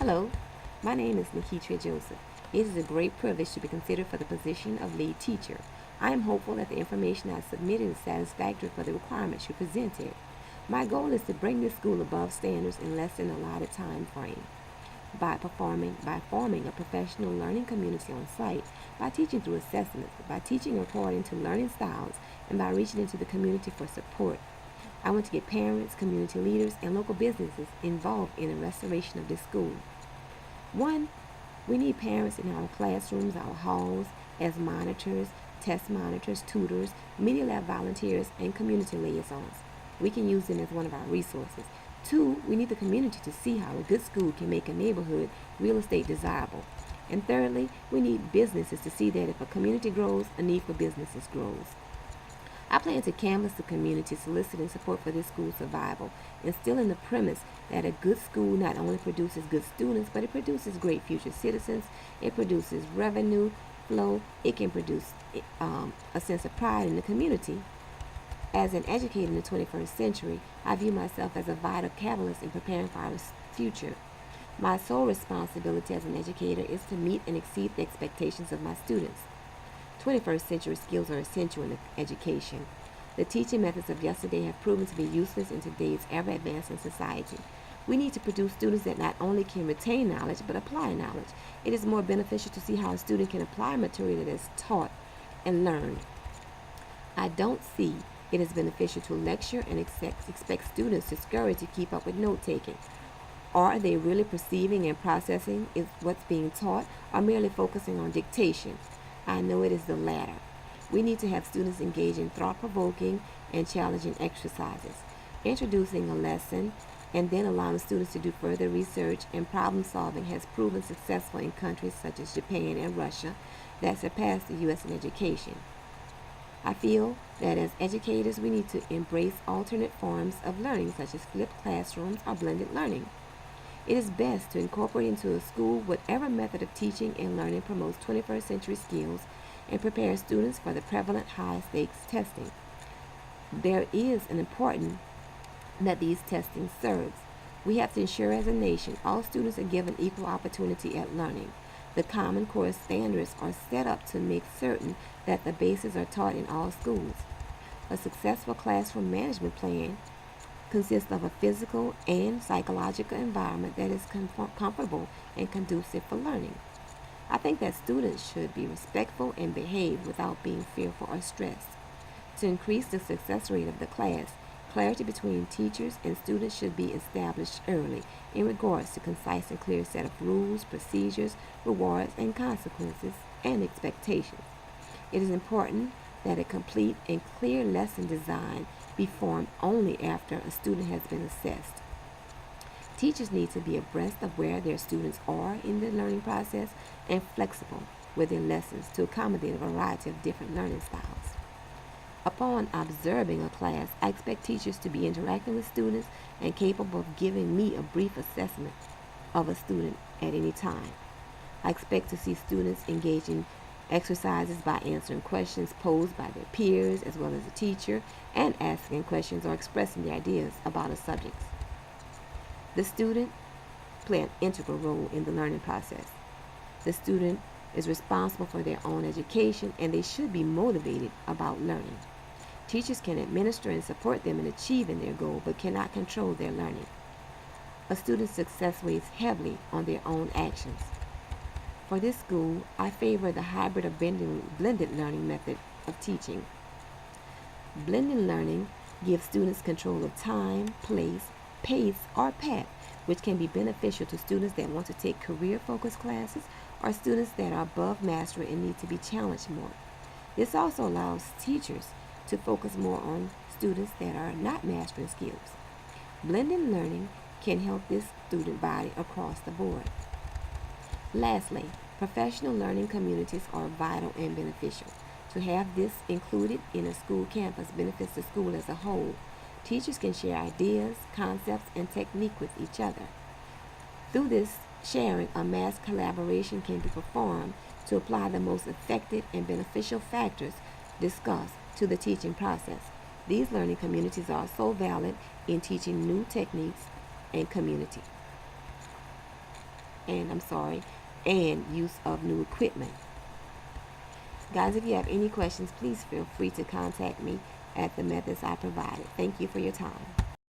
Hello, my name is Nikitra Joseph. It is a great privilege to be considered for the position of lead teacher. I am hopeful that the information I submitted is satisfactory for the requirements you presented. My goal is to bring this school above standards in less than allotted time frame by forming a professional learning community on site, by teaching through assessment, by teaching according to learning styles, and by reaching into the community for support. I want to get parents, community leaders, and local businesses involved in the restoration of this school. One, we need parents in our classrooms, our halls, as monitors, test monitors, tutors, media lab volunteers, and community liaisons. We can use them as one of our resources. Two, we need the community to see how a good school can make a neighborhood real estate desirable. And thirdly, we need businesses to see that if a community grows, a need for businesses grows. I plan to canvass the community soliciting support for this school's survival, instilling the premise that a good school not only produces good students, but it produces great future citizens, it produces revenue flow, it can produce a sense of pride in the community. As an educator in the 21st century, I view myself as a vital catalyst in preparing for our future. My sole responsibility as an educator is to meet and exceed the expectations of my students. 21st century skills are essential in education. The teaching methods of yesterday have proven to be useless in today's ever-advancing society. We need to produce students that not only can retain knowledge, but apply knowledge. It is more beneficial to see how a student can apply material that is taught and learned. I don't see it as beneficial to lecture and expect students to scurry to keep up with note-taking. Are they really perceiving and processing what's being taught, or merely focusing on dictation? I know it is the latter. We need to have students engage in thought-provoking and challenging exercises. Introducing a lesson and then allowing students to do further research and problem solving has proven successful in countries such as Japan and Russia that surpass the U.S. in education. I feel that as educators we need to embrace alternate forms of learning such as flipped classrooms or blended learning. It is best to incorporate into a school whatever method of teaching and learning promotes 21st century skills and prepares students for the prevalent high-stakes testing. There is an important that these testing serves. We have to ensure as a nation all students are given equal opportunity at learning. The Common Core standards are set up to make certain that the bases are taught in all schools. A successful classroom management plan consists of a physical and psychological environment that is comfortable and conducive for learning. I think that students should be respectful and behave without being fearful or stressed. To increase the success rate of the class, clarity between teachers and students should be established early in regards to concise and clear set of rules, procedures, rewards, and consequences and expectations. It is important that a complete and clear lesson design be formed only after a student has been assessed. Teachers need to be abreast of where their students are in the learning process and flexible with their lessons to accommodate a variety of different learning styles. Upon observing a class, I expect teachers to be interacting with students and capable of giving me a brief assessment of a student at any time. I expect to see students engage in exercises by answering questions posed by their peers as well as the teacher and asking questions or expressing their ideas about a subject. The student play an integral role in the learning process. The student is responsible for their own education and they should be motivated about learning. Teachers can administer and support them in achieving their goal but cannot control their learning. A student's success weighs heavily on their own actions. For this school, I favor the hybrid of blended learning method of teaching. Blended learning gives students control of time, place, pace, or path, which can be beneficial to students that want to take career-focused classes or students that are above mastery and need to be challenged more. This also allows teachers to focus more on students that are not mastering skills. Blended learning can help this student body across the board. Lastly, professional learning communities are vital and beneficial. To have this included in a school campus benefits the school as a whole. Teachers can share ideas, concepts, and technique with each other. Through this sharing, a mass collaboration can be performed to apply the most effective and beneficial factors discussed to the teaching process. These learning communities are so valid in teaching new techniques and community. and use of new equipment. Guys, if you have any questions, please feel free to contact me at the methods I provided. Thank you for your time.